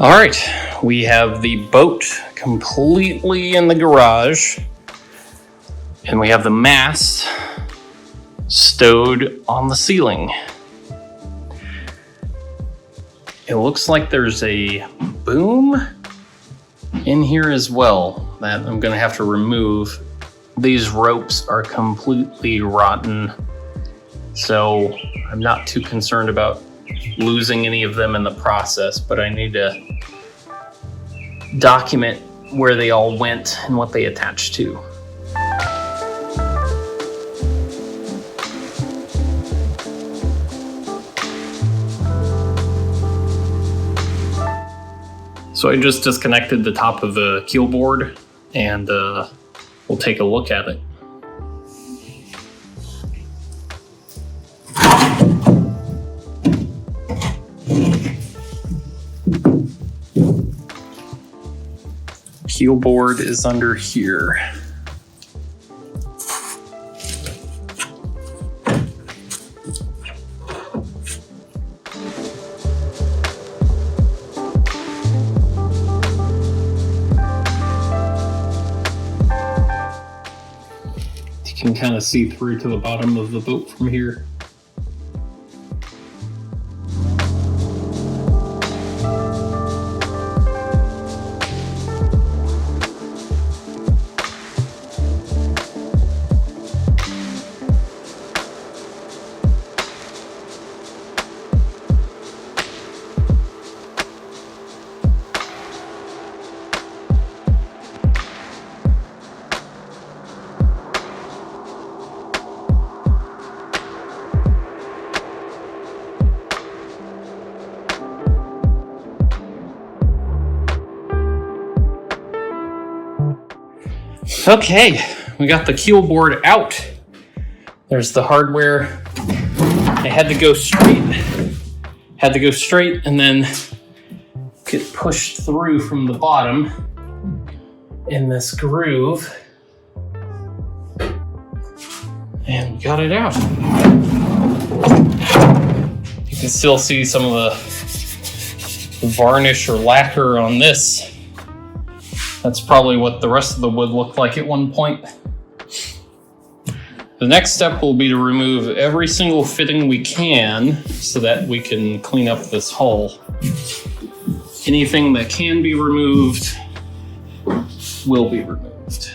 All right, we have the boat completely in the garage, and we have the mast stowed on the ceiling. It looks like there's a boom in here as well that I'm gonna have to remove. These ropes are completely rotten, so I'm not too concerned about losing any of them in the process, but I need to document where they all went and what they attached to. So I just disconnected the top of the keel board, and we'll take a look at it. Keel board is under here. You can kind of see through to the bottom of the boat from here. Okay, we got the keel board out. There's the hardware. I had to go straight and then get pushed through from the bottom in this groove. And got it out. You can still see some of the varnish or lacquer on this. That's probably what the rest of the wood looked like at one point. The next step will be to remove every single fitting we can so that we can clean up this hull. Anything that can be removed will be removed.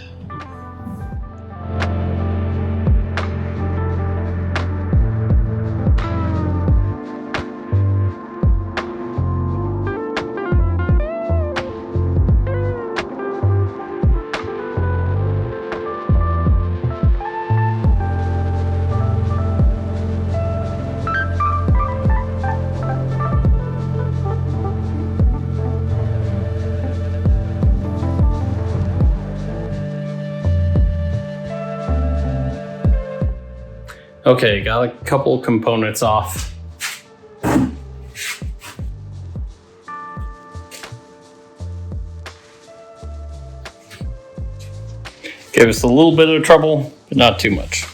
Okay, got a couple components off. Gave us a little bit of trouble, but not too much.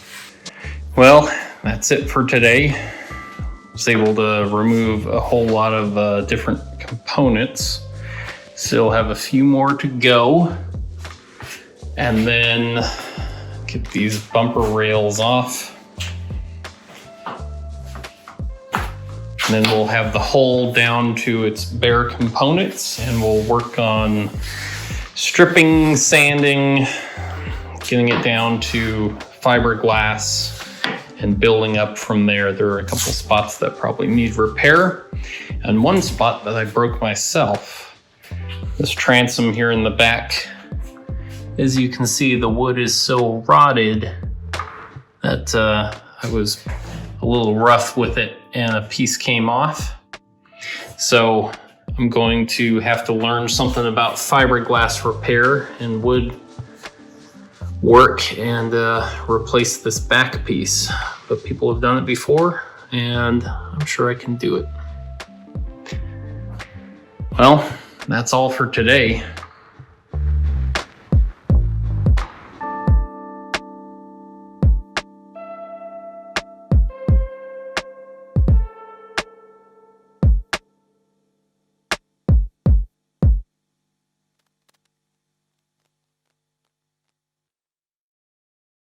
Well, that's it for today. I was able to remove a whole lot of different components. Still have a few more to go. And then get these bumper rails off. And then we'll have the hull down to its bare components, and we'll work on stripping, sanding, getting it down to fiberglass, and building up from there. There are a couple spots that probably need repair, and one spot that I broke myself. This transom here in the back. As you can see, the wood is so rotted that I was a little rough with it, and a piece came off. So I'm going to have to learn something about fiberglass repair and wood work and replace this back piece. But people have done it before, and I'm sure I can do it. Well, that's all for today.